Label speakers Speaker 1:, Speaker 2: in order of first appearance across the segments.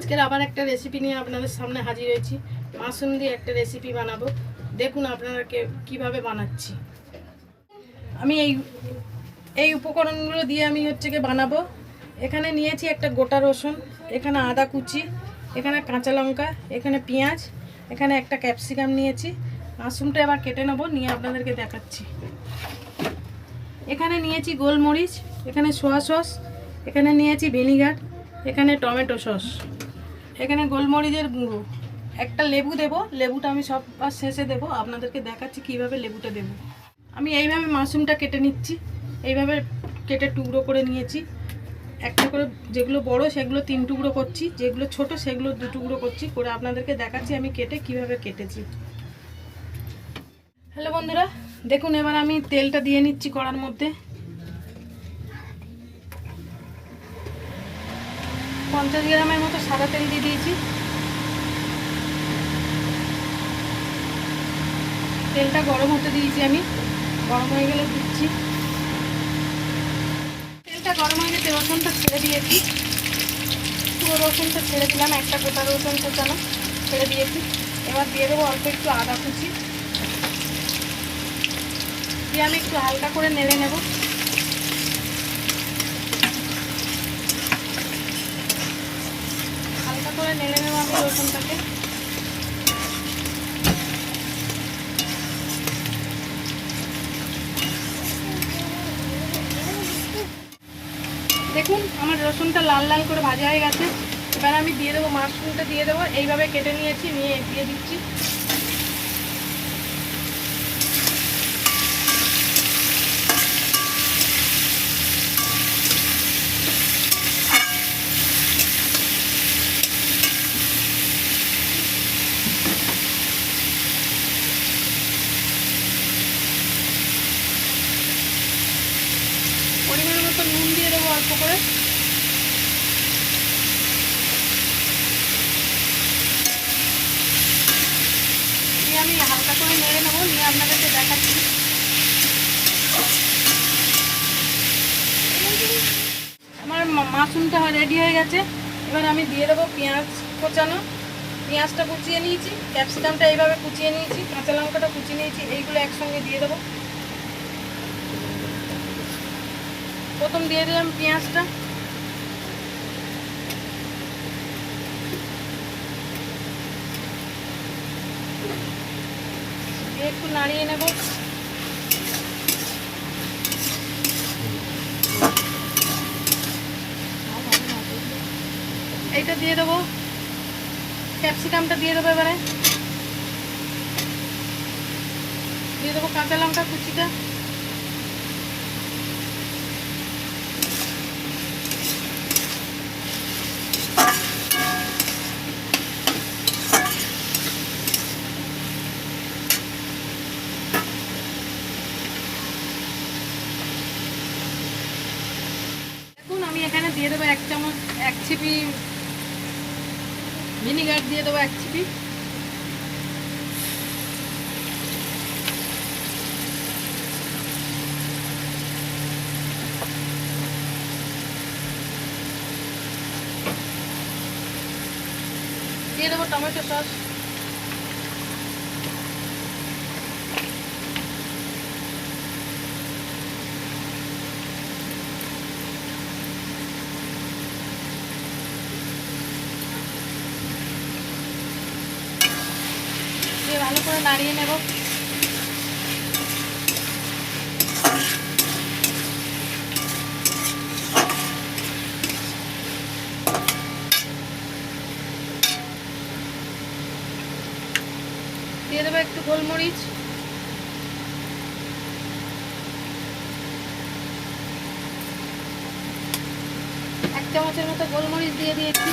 Speaker 1: আজকের আবার একটা রেসিপি নিয়ে আপনাদের সামনে হাজির হয়েছি। মাশরুম দিয়ে একটা রেসিপি বানাবো, দেখুন আপনারা কীভাবে বানাচ্ছি। আমি এই উপকরণগুলো দিয়ে আমি বানাবো। এখানে নিয়েছি একটা গোটা রসুন, এখানে আদা কুচি, এখানে কাঁচা লঙ্কা, এখানে পেঁয়াজ, এখানে একটা ক্যাপসিকাম নিয়েছি। মাশরুমটা এবার কেটে নেবো, নিয়ে আপনাদেরকে দেখাচ্ছি। এখানে নিয়েছি গোলমরিচ, এখানে সোয়া সস, এখানে নিয়েছি ভিনিগার, এখানে টমেটো সস, এখানে গোলমরিচের গুঁড়ো, একটা লেবু দেব। লেবুটা আমি সবার শেষে দেব, আপনাদেরকে দেখাচ্ছি কিভাবে লেবুটা দেব। আমি এইভাবে মাশরুমটা কেটে নিচ্ছি, এইভাবে কেটে টুকরো করে নিয়েছি। একটা করে যেগুলো বড় সেগুলো 3 টুকরো করছি, যেগুলো ছোট সেগুলো 2 টুকরো করছি, করে আপনাদেরকে দেখাচ্ছি আমি কেটে কিভাবে কেটেছি। হ্যালো বন্ধুরা, দেখুন এবার আমি তেলটা দিয়ে নিচ্ছি কড়ার মধ্যে। 50 গ্রামের মতো সাদা তেল দিয়ে দিয়েছি। তেলটা গরম হতে দিয়েছি আমি, গরম হয়ে গেলে দিচ্ছি। তেলটা গরম হয়ে গেছে, রসুনটা ছেড়ে দিয়েছি। পুরো রসুনটা ছেড়ে দিলাম, একটা গোটা রসুন কোচানো ছেড়ে দিয়েছি। এবার দিয়ে দেবো অল্প একটু আদা কুচি, দিয়ে আমি একটু হালকা করে নেড়ে নেব। হালকা করে নেড়ে নেব আমি রসুনটাকে। দেখুন আমার রসুনটা লাল লাল করে ভাজা হয়ে গেছে। এবার আমি দিয়ে দেবো মাশরুমটা, দিয়ে দেবো। এইভাবে কেটে নিয়েছি, নিয়ে দিয়ে দিচ্ছি। পরিমাণ মতো নুন দিয়ে দেবো অল্প করে। দিয়ে আমি হালকা করে নেড়ে নেবো, নিয়ে আপনাদেরকে দেখাচ্ছি। আমার মাশরুমটা রেডি হয়ে গেছে। এবার আমি দিয়ে দেবো পেঁয়াজ কোচানো। পেঁয়াজটা কুচিয়ে নিয়েছি, ক্যাপসিকামটা এইভাবে কুচিয়ে নিয়েছি, কাঁচা লঙ্কাটা কুচিয়ে নিয়েছি, এইগুলো একসঙ্গে দিয়ে দেবো। প্রথম দিয়ে দিলাম পেঁয়াজটা, দিয়ে একটু নাড়িয়ে নেব। এইটা দিয়ে দেবো, ক্যাপসিকামটা দিয়ে দেবো। এবারে দিয়ে দেবো কাঁচা লঙ্কা কুচিটা, আমি এখানে দিয়ে দেবো 1 চামচ, 1 ছিপি ভিনিগার দিয়ে দেবো, 1 ছিপি। দিয়ে দেবো টমেটো সস, দিয়ে ভালো করে নাড়িয়ে নেব। দিয়ে দেবো একটু গোলমরিচ, এক চামচের মতো গোলমরিচ দিয়ে দিয়েছি।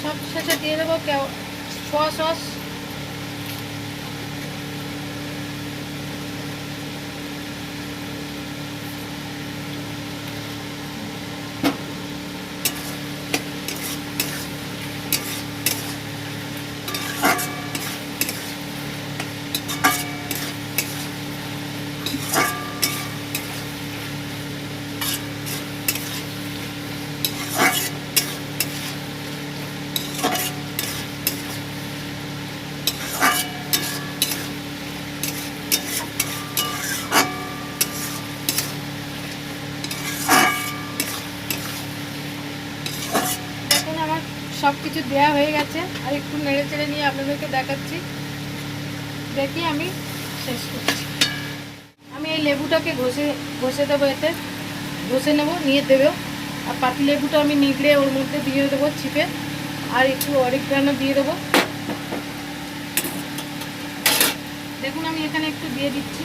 Speaker 1: সব শেষে দিয়ে দেবো সোয়া সস, কিছু দেওয়া হয়ে গেছে, আর একটু নেড়ে চেড়ে নিয়ে আপনাদেরকে দেখাচ্ছি। দেখি আমি শেষ করছি। আমি এই লেবুটাকে ঘষে দেবো, এতে ঘষে নেবো, নিয়ে দেবো। আর পাতি লেবুটা আমি নিগড়ে ওর মধ্যে দিয়ে দেবো চিপে, আর একটু অরিগানো দিয়ে দেবো। দেখুন আমি এখানে একটু দিয়ে দিচ্ছি।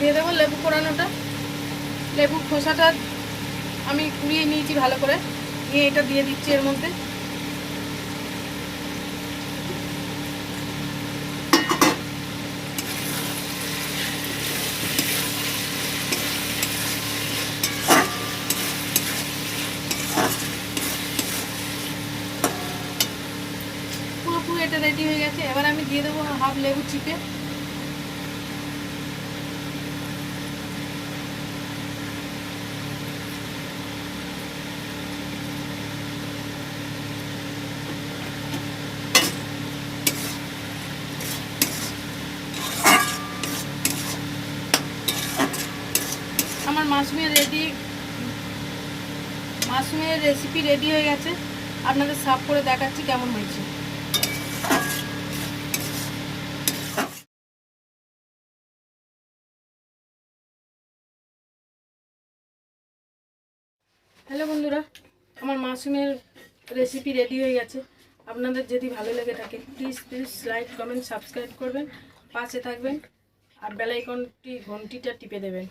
Speaker 1: দিয়ে দেবো লেবু কোড়ানোটা। লেবু খোসাটা আমি কুড়িয়ে নিয়েছি ভালো করে, নিয়ে এটা দিয়ে দিচ্ছি এর মধ্যে। পুরোপুরি এটা রেডি হয়ে গেছে। এবার আমি দিয়ে দেবো হাফ লেবু চিপে। আমার মাশরুমের রেসিপি রেডি হয়ে গেছে। আপনাদের সার্ভ করে দেখাচ্ছি কেমন হয়েছে। হ্যালো বন্ধুরা, আমার মাশরুমের রেসিপি রেডি হয়ে গেছে। আপনাদের যদি ভালো লেগে থাকে প্লিজ লাইক কমেন্ট সাবস্ক্রাইব করবেন, পাশে থাকবেন, আর বেল আইকনটি ঘন্টিটা টিপে দেবেন।